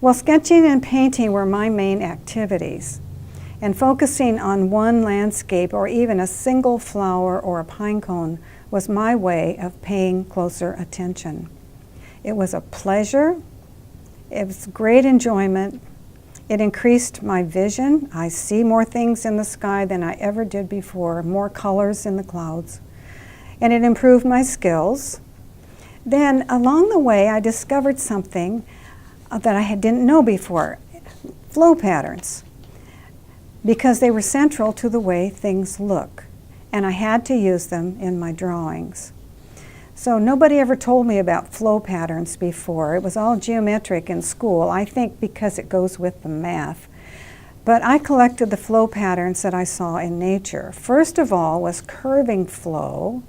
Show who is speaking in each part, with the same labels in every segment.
Speaker 1: Well, sketching and painting were my main activities, and focusing on one landscape or even a single flower or a pine cone was my way of paying closer attention. It was a pleasure, it was great enjoyment, it increased my vision. I see more things in the sky than I ever did before, more colors in the clouds, and it improved my skills. Then along the way I discovered something that I didn't know before, flow patterns, because they were central to the way things look, and I had to use them in my drawings. So nobody ever told me about flow patterns before. It was all geometric in school, I think because it goes with the math. But I collected the flow patterns that I saw in nature. First of all was curving flow,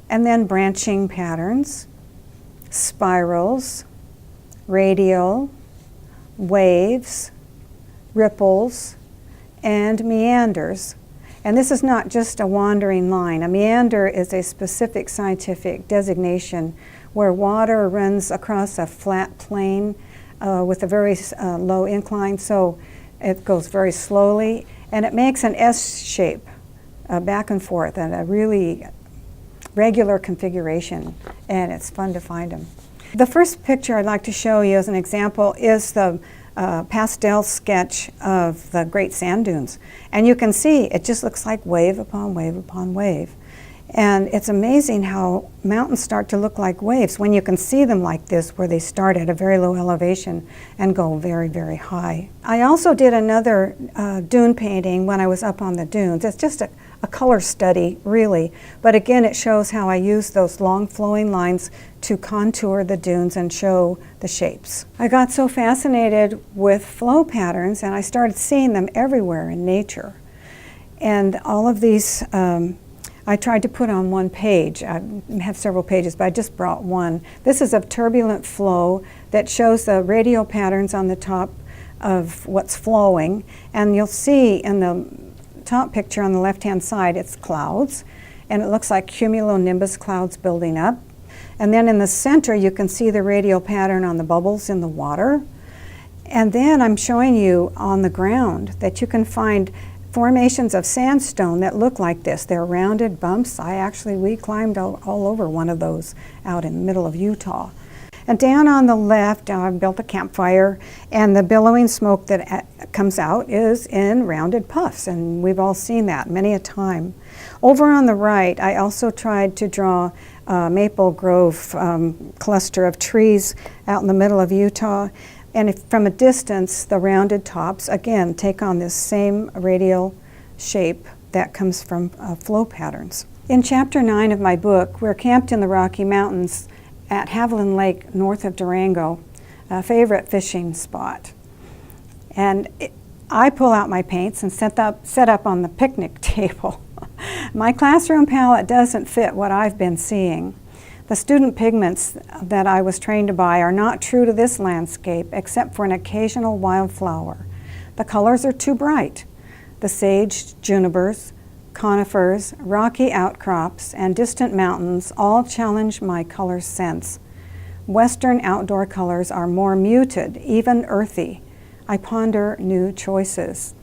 Speaker 1: and then branching patterns, spirals, radial, waves, ripples, and meanders. And this is not just a wandering line. A meander is a specific scientific designation where water runs across a flat plane with a very low incline, so it goes very slowly, and it makes an S shape back and forth, and a really regular configuration, and it's fun to find them. The first picture I'd like to show you as an example is the pastel sketch of the Great Sand Dunes. And you can see it just looks like wave upon wave upon wave. And it's amazing how mountains start to look like waves when you can see them like this, where they start at a very low elevation and go very, very high. I also did another dune painting when I was up on the dunes. It's just a color study, really. But again, it shows how I use those long flowing lines to contour the dunes and show the shapes. I got so fascinated with flow patterns, and I started seeing them everywhere in nature. And all of these I tried to put on one page. I have several pages, but I just brought one. This is a turbulent flow that shows the radial patterns on the top of what's flowing. And you'll see in the top picture on the left-hand side, it's clouds, and it looks like cumulonimbus clouds building up. And then in the center, you can see the radial pattern on the bubbles in the water. And then I'm showing you on the ground that you can find formations of sandstone that look like this. They're rounded bumps. We climbed all over one of those out in the middle of Utah. And down on the left, I built a campfire, and the billowing smoke that comes out is in rounded puffs, and we've all seen that many a time. Over on the right, I also tried to draw a maple grove cluster of trees out in the middle of Utah. And from a distance, the rounded tops, again, take on this same radial shape that comes from flow patterns. In Chapter 9 of my book, we're camped in the Rocky Mountains at Haviland Lake, north of Durango, a favorite fishing spot. And I pull out my paints and set up on the picnic table. My classroom palette doesn't fit what I've been seeing. The student pigments that I was trained to buy are not true to this landscape, except for an occasional wildflower. The colors are too bright. The sage, junipers, conifers, rocky outcrops, and distant mountains all challenge my color sense. Western outdoor colors are more muted, even earthy. I ponder new choices.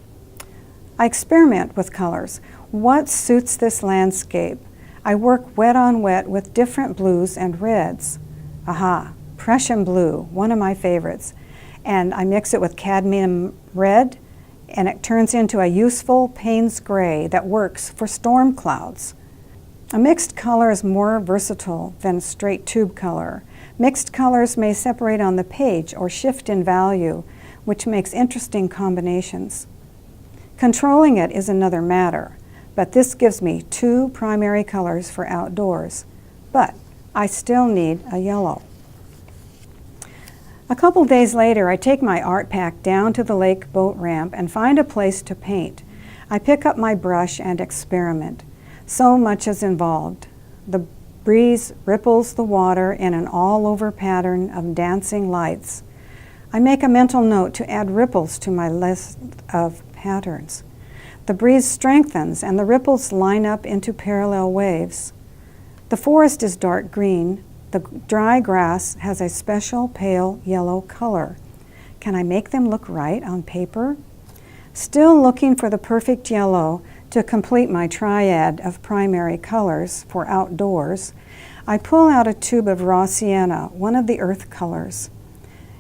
Speaker 1: I experiment with colors. What suits this landscape? I work wet on wet with different blues and reds. Aha, Prussian blue, one of my favorites. And I mix it with cadmium red, and it turns into a useful Payne's gray that works for storm clouds. A mixed color is more versatile than straight tube color. Mixed colors may separate on the page or shift in value, which makes interesting combinations. Controlling it is another matter, but this gives me two primary colors for outdoors. But I still need a yellow. A couple days later, I take my art pack down to the lake boat ramp and find a place to paint. I pick up my brush and experiment. So much is involved. The breeze ripples the water in an all-over pattern of dancing lights. I make a mental note to add ripples to my list of patterns. The breeze strengthens and the ripples line up into parallel waves. The forest is dark green. The dry grass has a special pale yellow color. Can I make them look right on paper? Still looking for the perfect yellow to complete my triad of primary colors for outdoors, I pull out a tube of raw sienna, one of the earth colors.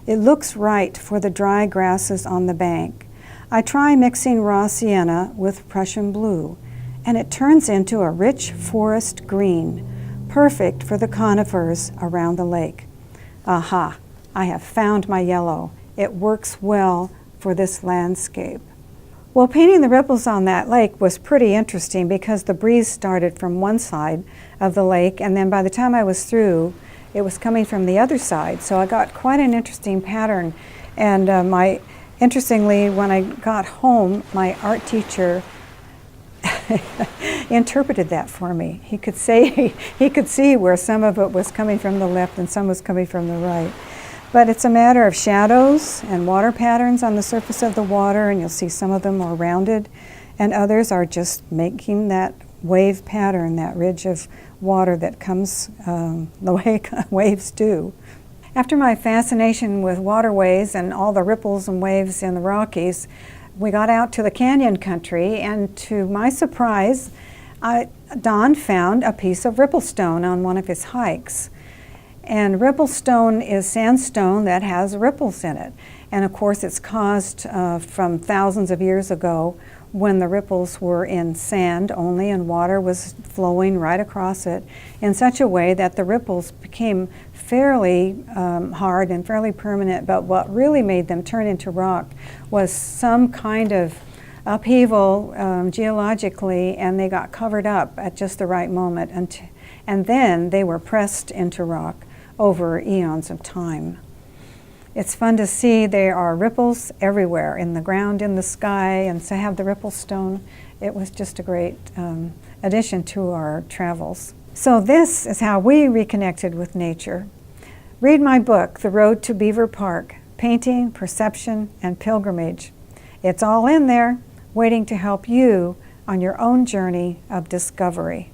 Speaker 1: It looks right for the dry grasses on the bank. I try mixing raw sienna with Prussian blue, and it turns into a rich forest green, perfect for the conifers around the lake. Aha, I have found my yellow. It works well for this landscape. Well, painting the ripples on that lake was pretty interesting because the breeze started from one side of the lake, and then by the time I was through, it was coming from the other side. So I got quite an interesting pattern. And interestingly, when I got home, my art teacher interpreted that for me. He could see where some of it was coming from the left and some was coming from the right. But it's a matter of shadows and water patterns on the surface of the water, and you'll see some of them are rounded, and others are just making that wave pattern, that ridge of water that comes the way waves do. After my fascination with waterways and all the ripples and waves in the Rockies, we got out to the canyon country, and to my surprise, Don found a piece of ripplestone on one of his hikes. And ripplestone is sandstone that has ripples in it. And of course it's caused from thousands of years ago when the ripples were in sand only and water was flowing right across it in such a way that the ripples became fairly hard and fairly permanent. But what really made them turn into rock was some kind of upheaval geologically, and they got covered up at just the right moment. And then they were pressed into rock over eons of time. It's fun to see there are ripples everywhere, in the ground, in the sky, and to have the ripple stone, it was just a great addition to our travels. So this is how we reconnected with nature. Read my book, The Road to Beaver Park, Painting, Perception, and Pilgrimage. It's all in there, waiting to help you on your own journey of discovery.